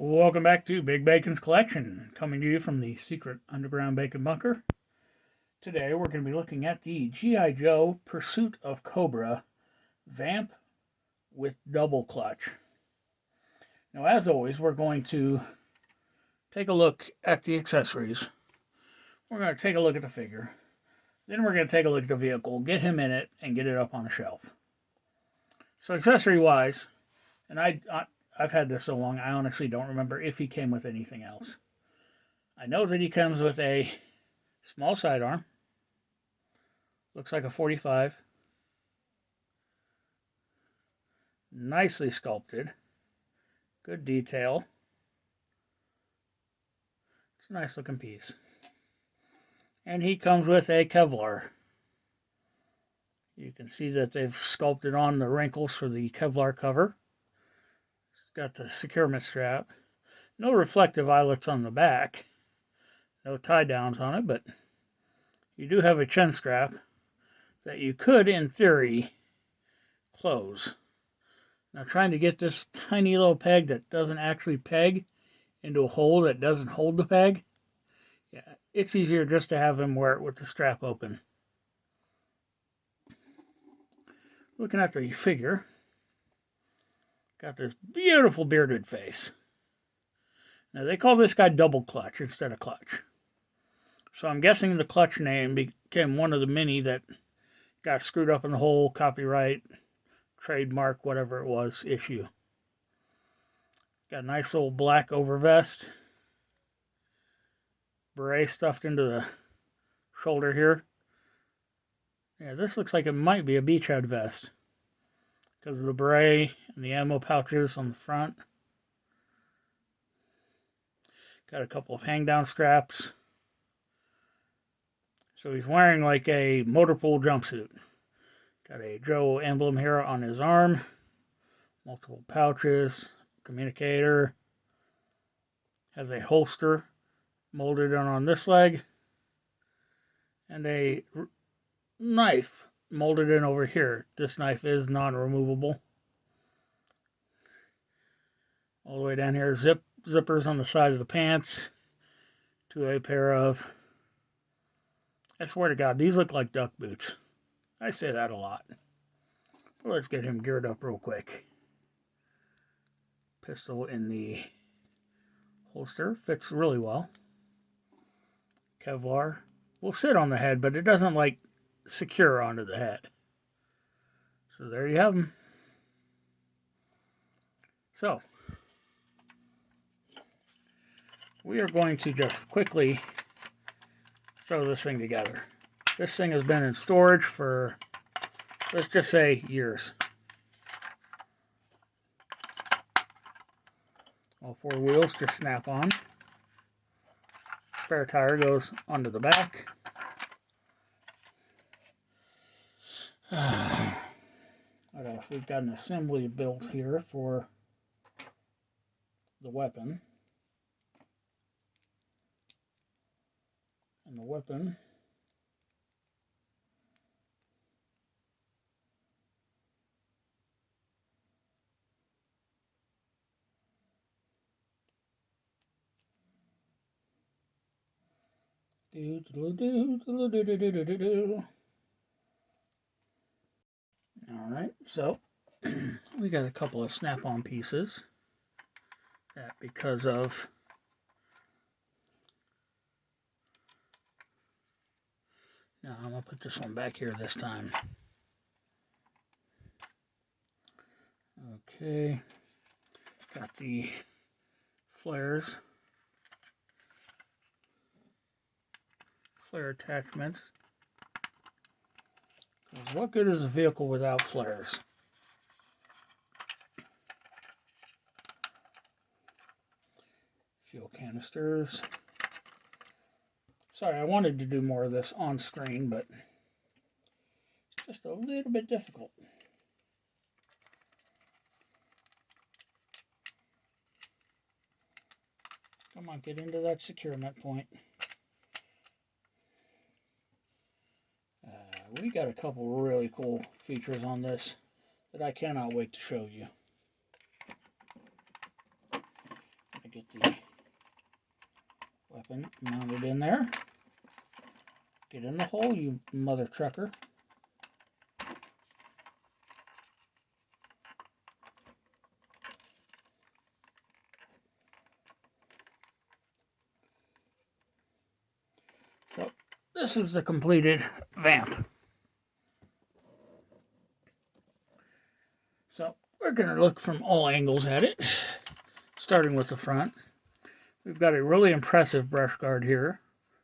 Welcome back to Big Bacon's Collection, coming to you from the secret underground bacon bunker. Today we're going to be looking at the G.I. Joe Pursuit of Cobra Vamp with double clutch. Now, as always, we're going to take a look at the accessories. We're going to take a look at the figure. Then we're going to take a look at the vehicle, get him in it, and get it up on a shelf. So accessory-wise, and I've had this so long, I honestly don't remember if he came with anything else. I know that he comes with a small sidearm. Looks like a 45. Nicely sculpted. Good detail. It's a nice looking piece. And he comes with a Kevlar. You can see that they've sculpted on the wrinkles for the Kevlar cover. Got the securement strap. No reflective eyelets on the back. No tie downs on it, but you do have a chin strap that you could, in theory, close. Now, trying to get this tiny little peg that doesn't actually peg into a hole that doesn't hold the peg, yeah, it's easier just to have him wear it with the strap open. Looking at the figure, got this beautiful bearded face. Now, they call this guy double clutch instead of clutch. So I'm guessing the clutch name became one of the many that got screwed up in the whole copyright, trademark, whatever it was, issue. Got a nice little black overvest. Beret stuffed into the shoulder here. Yeah, this looks like it might be a beachhead vest because of the beret and the ammo pouches on the front. Got a couple of hang-down straps. So he's wearing like a motor pool jumpsuit. Got a Joe emblem here on his arm. Multiple pouches. Communicator. Has a holster molded on this leg. And a knife molded in over here. This knife is non-removable. All the way down here, zippers on the side of the pants to a pair of, I swear to God, these look like duck boots. I say that a lot. But let's get him geared up real quick. Pistol in the holster, fits really well. Kevlar will sit on the head, but it doesn't like secure onto the head. So there you have them. So we are going to just quickly throw this thing together. This thing has been in storage for, let's just say, years. All four wheels just snap on. Spare tire goes onto the back. What else? We've got an assembly built here for the weapon. And the weapon Alright, so we got a couple of snap-on pieces that, because of now, I'm going to put this one back here this time. Okay, got the flares, flare attachments. Because what good is a vehicle without flares? Fuel canisters. Sorry, I wanted to do more of this on screen, but it's just a little bit difficult. Come on, get into that securement point. We got a couple really cool features on this that I cannot wait to show you. the weapon mounted in there. Get in the hole, you mother trucker. So this is the completed Vamp. So we're going to look from all angles at it, starting with the front. We've got a really impressive brush guard here.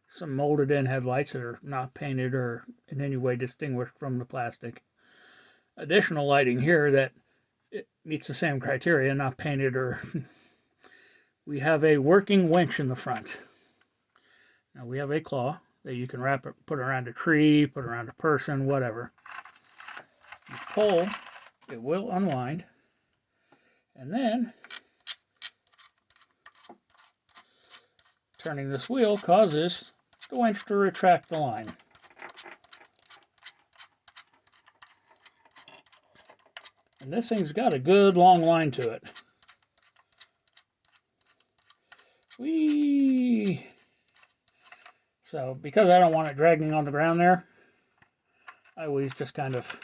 Some molded in headlights that are not painted or in any way distinguished from the plastic. Additional lighting here that it meets the same criteria, not painted or... We have a working winch in the front. Now we have a claw that you can wrap it, put around a tree, put around a person, whatever. You pull, it will unwind, and then turning this wheel causes the winch to retract the line. And this thing's got a good long line to it. Whee! So, because I don't want it dragging on the ground there, I always just kind of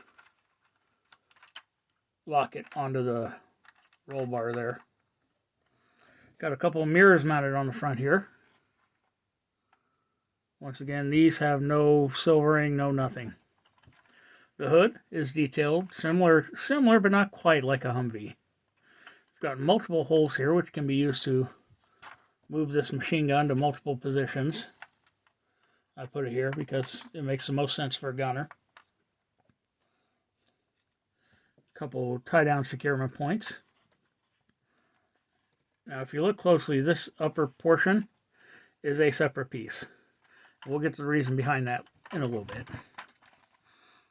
lock it onto the roll bar there. Got a couple of mirrors mounted on the front here. Once again, these have no silvering, no nothing. The hood is detailed, similar but not quite like a Humvee. We've got multiple holes here, which can be used to move this machine gun to multiple positions. I put it here because it makes the most sense for a gunner. A couple tie-down securement points. Now, if you look closely, this upper portion is a separate piece. We'll get to the reason behind that in a little bit.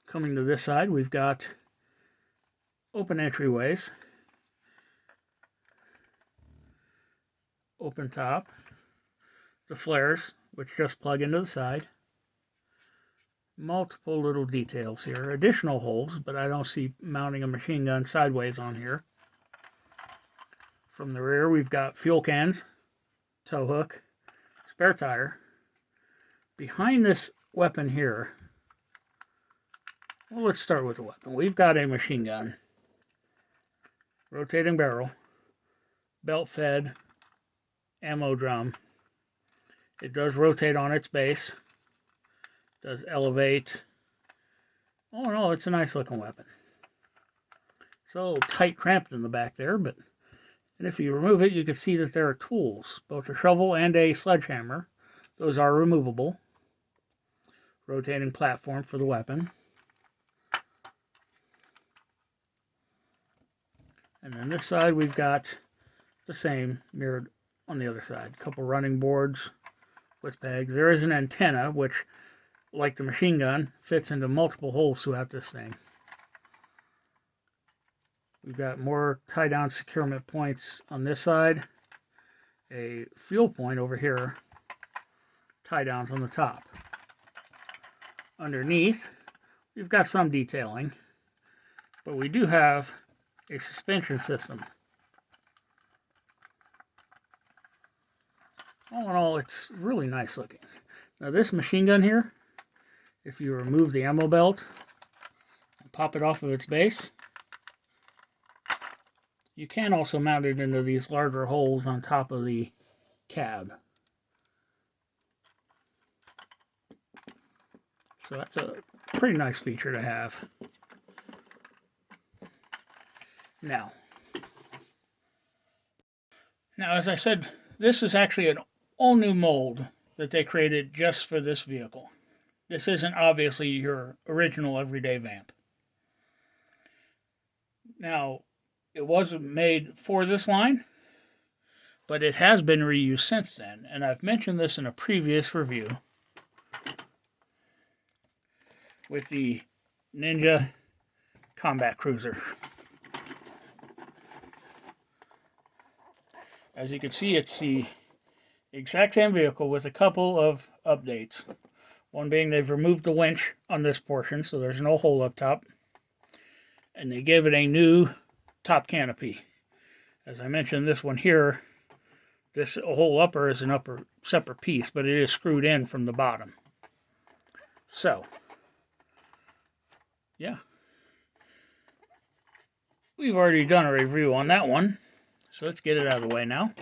Coming to this side, we've got open entryways, open top, the flares, which just plug into the side, multiple little details here, additional holes, but I don't see mounting a machine gun sideways on here. From the rear, we've got fuel cans, tow hook, spare tire. Behind this weapon here, well, let's start with the weapon. We've got a machine gun, rotating barrel, belt-fed ammo drum. It does rotate on its base, does elevate. All in all, it's a nice looking weapon. It's a little tight cramped in the back there, but and if you remove it, you can see that there are tools, both a shovel and a sledgehammer. Those are removable. Rotating platform for the weapon. And then this side, we've got the same mirrored on the other side. A couple running boards with pegs. There is an antenna, which, like the machine gun, fits into multiple holes throughout this thing. We've got more tie-down securement points on this side. A fuel point over here. Tie-downs on the top. Underneath, we've got some detailing, but we do have a suspension system. All in all, it's really nice looking. Now this machine gun here, if you remove the ammo belt and pop it off of its base, you can also mount it into these larger holes on top of the cab. So that's a pretty nice feature to have. Now, as I said, this is actually an all-new mold that they created just for this vehicle. This isn't obviously your original everyday Vamp. Now, it wasn't made for this line, but it has been reused since then, and I've mentioned this in a previous review with the Ninja Combat Cruiser. As you can see, it's the exact same vehicle with a couple of updates. One being they've removed the winch on this portion, so there's no hole up top. And they gave it a new top canopy. As I mentioned, this one here This whole upper is an upper separate piece, but it is screwed in from the bottom. So, yeah. We've already done a review on that one, so let's get it out of the way now.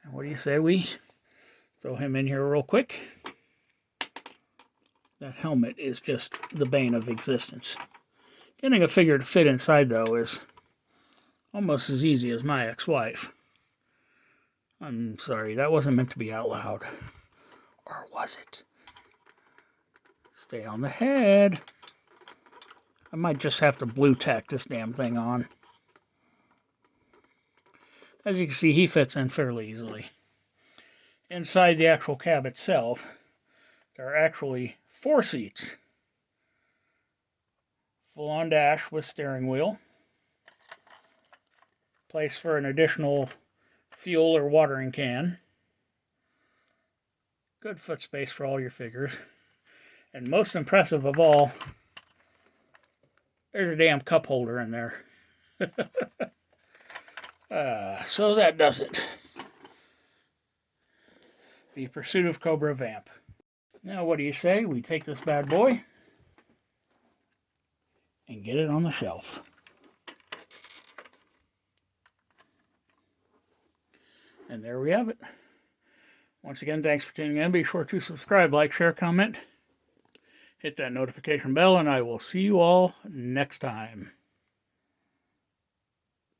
And what do you say we throw him in here real quick? That helmet is just the bane of existence. Getting a figure to fit inside, though, is almost as easy as my ex-wife. I'm sorry, that wasn't meant to be out loud. Or was it? Stay on the head. I might just have to blue tack this damn thing on. As you can see, he fits in fairly easily. Inside the actual cab itself, there are actually 4 seats. Full-on dash with steering wheel. Place for an additional fuel or watering can. Good foot space for all your figures. And most impressive of all, there's a damn cup holder in there. So that does it. The Pursuit of Cobra Vamp. Now what do you say we take this bad boy and get it on the shelf. And there we have it. Once again, thanks for tuning in. Be sure to subscribe, like, share, comment. Hit that notification bell, and I will see you all next time.